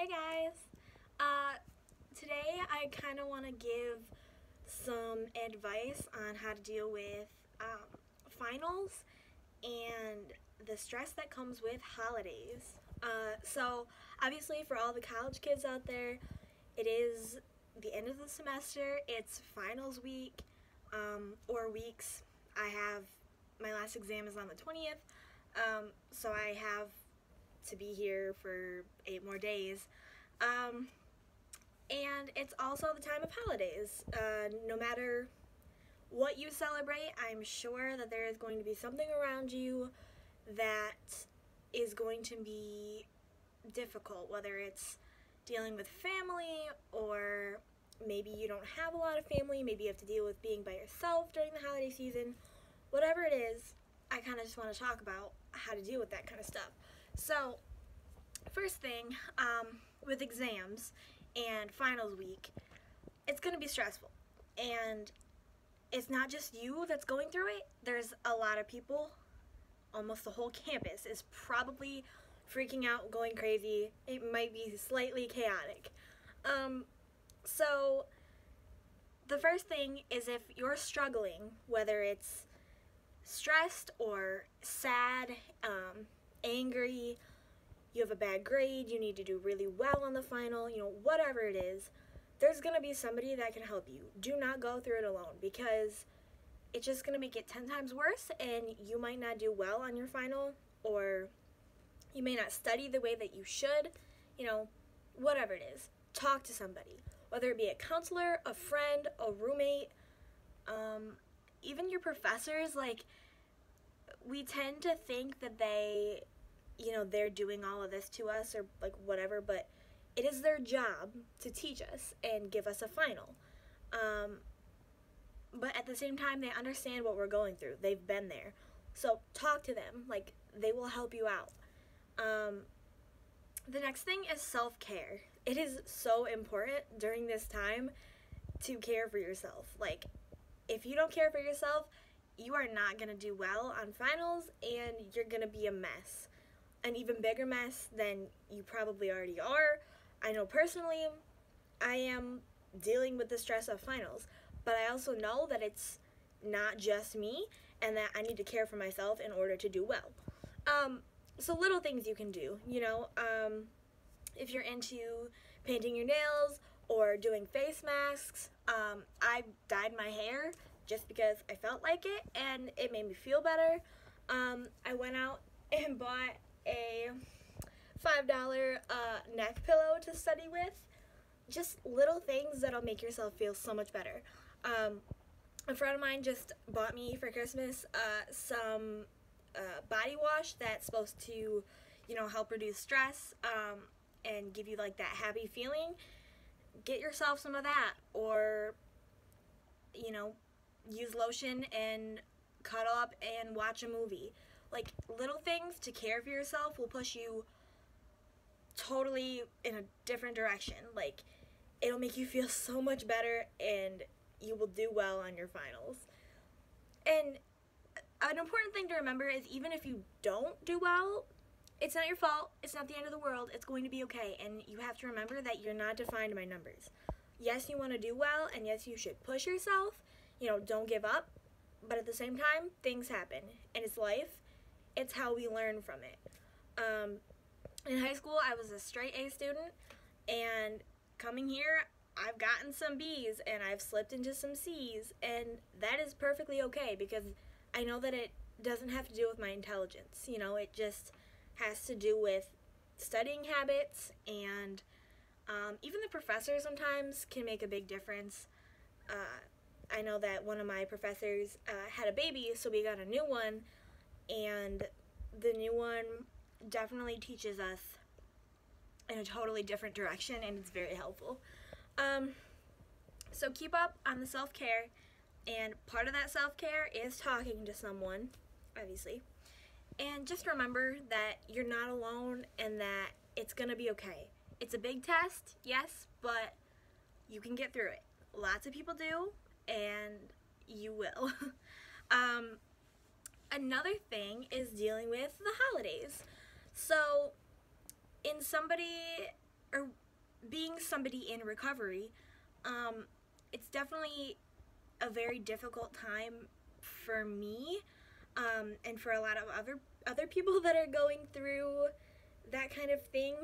Hey guys! Today I kind of want to give some advice on how to deal with finals and the stress that comes with holidays. So, obviously, for all the college kids out there, it is the end of the semester, it's finals week, or weeks. I have my last exam is on the 20th, so I have to be here for 8 more days. And it's also the time of holidays. No matter what you celebrate, I'm sure that there is going to be something around you that is going to be difficult, whether it's dealing with family or maybe you don't have a lot of family, maybe you have to deal with being by yourself during the holiday season. Whatever it is, I kind of just want to talk about how to deal with that kind of stuff. So, first thing, with exams and finals week, it's going to be stressful. And it's not just you that's going through it. There's a lot of people, almost the whole campus is probably freaking out, going crazy. It might be slightly chaotic. So the first thing is, if you're struggling, whether it's stressed or sad, angry, you have a bad grade, you need to do really well on the final, whatever it is, there's going to be somebody that can help you. Do not go through it alone, because it's just going to make it 10 times worse, and you might not do well on your final, or you may not study the way that you should, whatever it is. Talk to somebody, whether it be a counselor, a friend, a roommate, even your professors. We tend to think that they're doing all of this to us or whatever, but it is their job to teach us and give us a final. But at the same time, they understand what we're going through. They've been there. So talk to them. They will help you out. The next thing is self-care. It is so important during this time to care for yourself. If you don't care for yourself, you are not going to do well on finals, and you're going to be a mess. An even bigger mess than you probably already are. I know personally, I am dealing with the stress of finals, but I also know that it's not just me, and that I need to care for myself in order to do well. So little things you can do, if you're into painting your nails or doing face masks. I dyed my hair just because I felt like it, and it made me feel better. I went out and bought a $5 neck pillow to study with. Just little things that'll make yourself feel so much better. A friend of mine just bought me for Christmas some body wash that's supposed to, help reduce stress and give you that happy feeling. Get yourself some of that, or use lotion and cuddle up and watch a movie. Little things to care for yourself will push you totally in a different direction. It'll make you feel so much better, and you will do well on your finals. And an important thing to remember is, even if you don't do well, it's not your fault. It's not the end of the world. It's going to be okay. And you have to remember that you're not defined by numbers. Yes, you want to do well, and yes, you should push yourself. Don't give up. But at the same time, things happen. And it's life. It's how we learn from it. In high school, I was a straight A student. And coming here, I've gotten some B's, and I've slipped into some C's. And that is perfectly okay, because I know that it doesn't have to do with my intelligence. It just has to do with studying habits, and even the professors sometimes can make a big difference. I know that one of my professors had a baby, so we got a new one, and the new one definitely teaches us in a totally different direction, and it's very helpful. So keep up on the self-care, and part of that self-care is talking to someone, obviously. And just remember that you're not alone, and that it's going to be okay. It's a big test, yes, but you can get through it. Lots of people do, and you will. Another thing is dealing with the holidays. So, in somebody or being somebody in recovery, it's definitely a very difficult time for me, and for a lot of other people that are going through that kind of thing.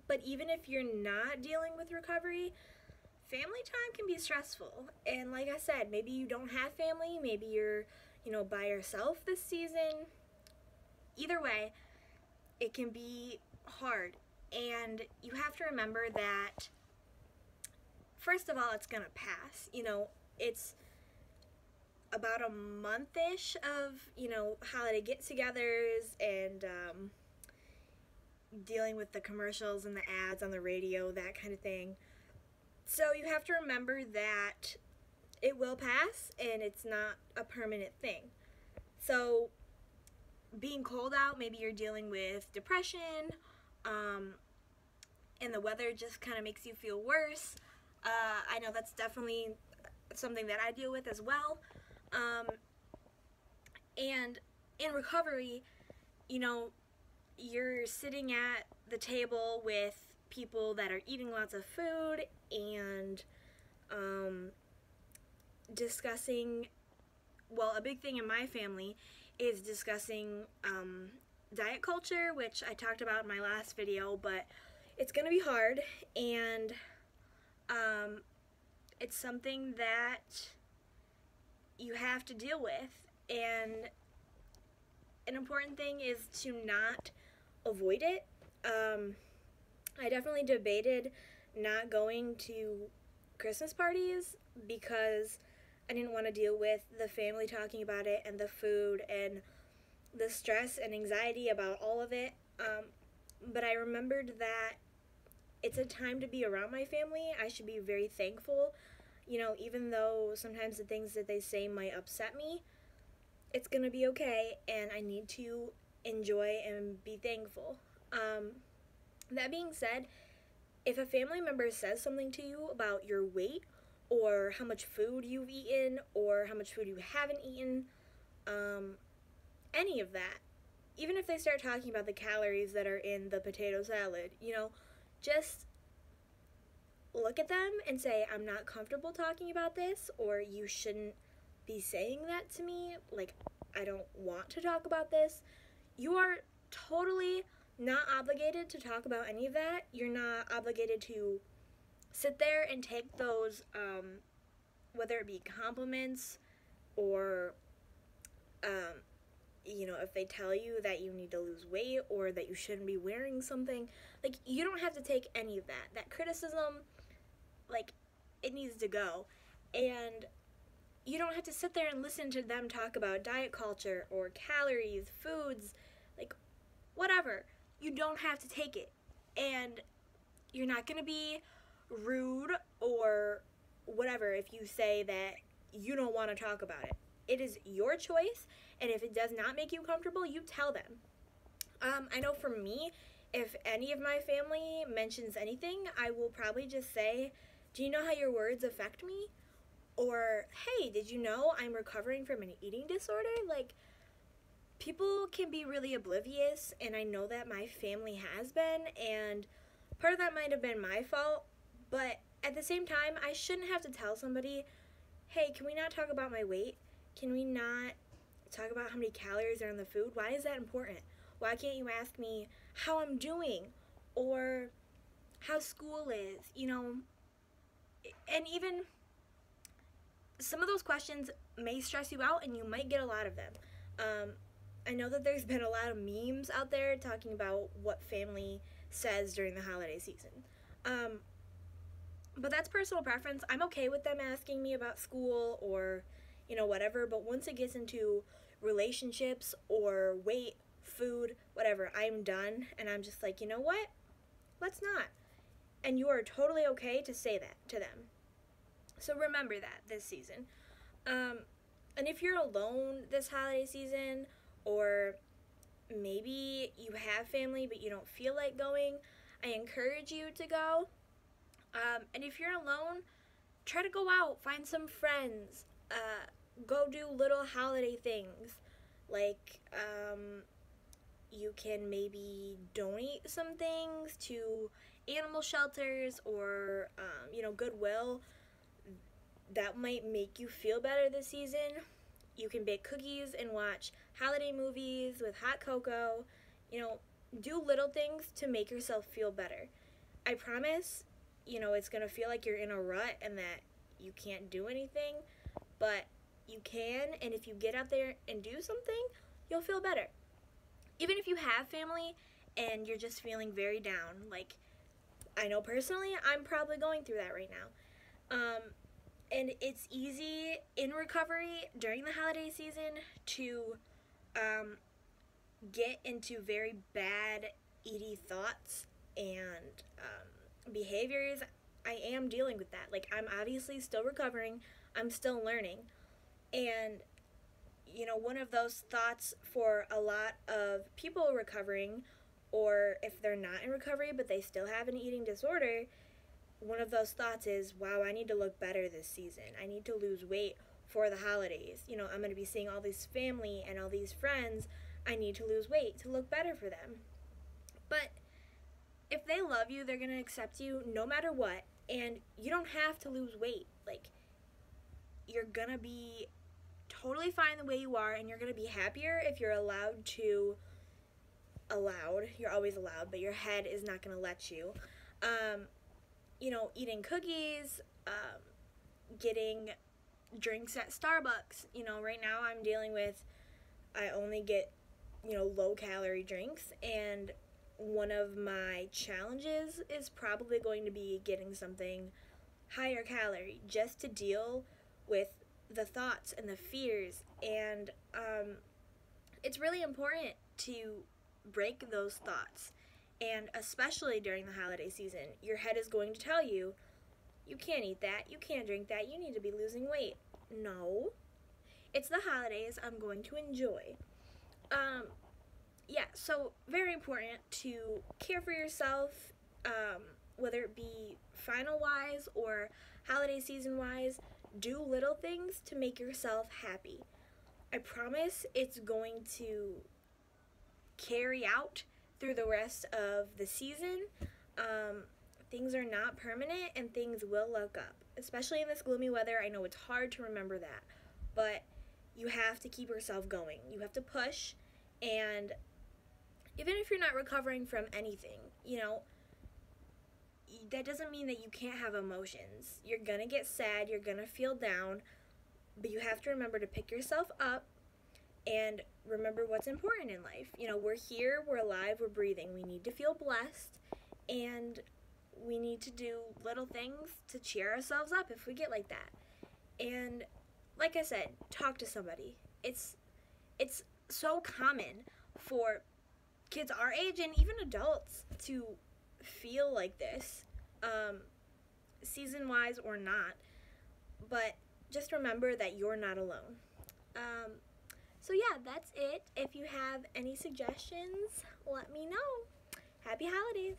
But even if you're not dealing with recovery, family time can be stressful. And like I said, maybe you don't have family, maybe you're, by yourself this season. Either way, it can be hard. And you have to remember that, first of all, it's gonna pass. It's about a month-ish of, holiday get-togethers and dealing with the commercials and the ads on the radio, that kind of thing. So you have to remember that it will pass and it's not a permanent thing. So being cold out, maybe you're dealing with depression, and the weather just kind of makes you feel worse. I know that's definitely something that I deal with as well. And in recovery, you're sitting at the table with people that are eating lots of food and discussing, well, a big thing in my family is discussing diet culture, which I talked about in my last video, but it's going to be hard, and it's something that you have to deal with, and an important thing is to not avoid it. I definitely debated not going to Christmas parties because I didn't want to deal with the family talking about it and the food and the stress and anxiety about all of it. But I remembered that it's a time to be around my family. I should be very thankful. Even though sometimes the things that they say might upset me, it's going to be okay, and I need to enjoy and be thankful. That being said, if a family member says something to you about your weight or how much food you've eaten or how much food you haven't eaten, any of that, even if they start talking about the calories that are in the potato salad, just look at them and say, I'm not comfortable talking about this, or you shouldn't be saying that to me, like, I don't want to talk about this. You are totally not obligated to talk about any of that. You're not obligated to sit there and take those, whether it be compliments or, if they tell you that you need to lose weight or that you shouldn't be wearing something, like, you don't have to take any of that. That criticism, like, it needs to go. And you don't have to sit there and listen to them talk about diet culture or calories, foods, like, whatever. You don't have to take it. And you're not going to be rude or whatever if you say that you don't want to talk about it. It is your choice, and if it does not make you comfortable, you tell them. I know for me, if any of my family mentions anything, I will probably just say, do you know how your words affect me? Or, hey, did you know I'm recovering from an eating disorder? Like, people can be really oblivious, and I know that my family has been, and part of that might have been my fault, but at the same time, I shouldn't have to tell somebody, hey, can we not talk about my weight? Can we not talk about how many calories are in the food? Why is that important? Why can't you ask me how I'm doing or how school is, And even some of those questions may stress you out, and you might get a lot of them. I know that there's been a lot of memes out there talking about what family says during the holiday season. But that's personal preference. I'm okay with them asking me about school or, whatever. But once it gets into relationships or weight, food, whatever, I'm done. And I'm just like, you know what? Let's not. And you are totally okay to say that to them. So remember that this season. And if you're alone this holiday season, or maybe you have family but you don't feel like going, I encourage you to go. And if you're alone, try to go out, find some friends, go do little holiday things, like, you can maybe donate some things to animal shelters or, Goodwill. That might make you feel better this season. You can bake cookies and watch holiday movies with hot cocoa. Do little things to make yourself feel better. I promise, it's going to feel like you're in a rut and that you can't do anything, but you can, and if you get out there and do something, you'll feel better. Even if you have family and you're just feeling very down, like I know personally, I'm probably going through that right now. And it's easy in recovery during the holiday season to get into very bad eaty thoughts and behaviors. I am dealing with that. Like, I'm obviously still recovering. I'm still learning. And, one of those thoughts for a lot of people recovering, or if they're not in recovery but they still have an eating disorder, one of those thoughts is, wow, I need to look better this season. I need to lose weight for the holidays. I'm going to be seeing all this family and all these friends. I need to lose weight to look better for them. But if they love you, they're going to accept you no matter what. And you don't have to lose weight. Like, you're going to be totally fine the way you are, and you're going to be happier if you're you're always allowed, but your head is not going to let you. Eating cookies, getting drinks at Starbucks. Right now I'm dealing with, I only get, low-calorie drinks, and one of my challenges is probably going to be getting something higher calorie just to deal with the thoughts and the fears. And it's really important to break those thoughts. And especially during the holiday season, your head is going to tell you, you can't eat that, you can't drink that, you need to be losing weight. No. It's the holidays, I'm going to enjoy. So very important to care for yourself, whether it be final-wise or holiday season-wise. Do little things to make yourself happy. I promise it's going to carry out through the rest of the season. Things are not permanent and things will look up, especially in this gloomy weather. I know it's hard to remember that, but you have to keep yourself going. You have to push, and even if you're not recovering from anything, that doesn't mean that you can't have emotions. You're gonna get sad, you're gonna feel down, but you have to remember to pick yourself up and remember what's important in life. We're here, we're alive, we're breathing. We need to feel blessed, and we need to do little things to cheer ourselves up if we get like that. And like I said, talk to somebody. It's so common for kids our age and even adults to feel like this, season-wise or not. But just remember that you're not alone. So yeah, that's it. If you have any suggestions, let me know. Happy holidays!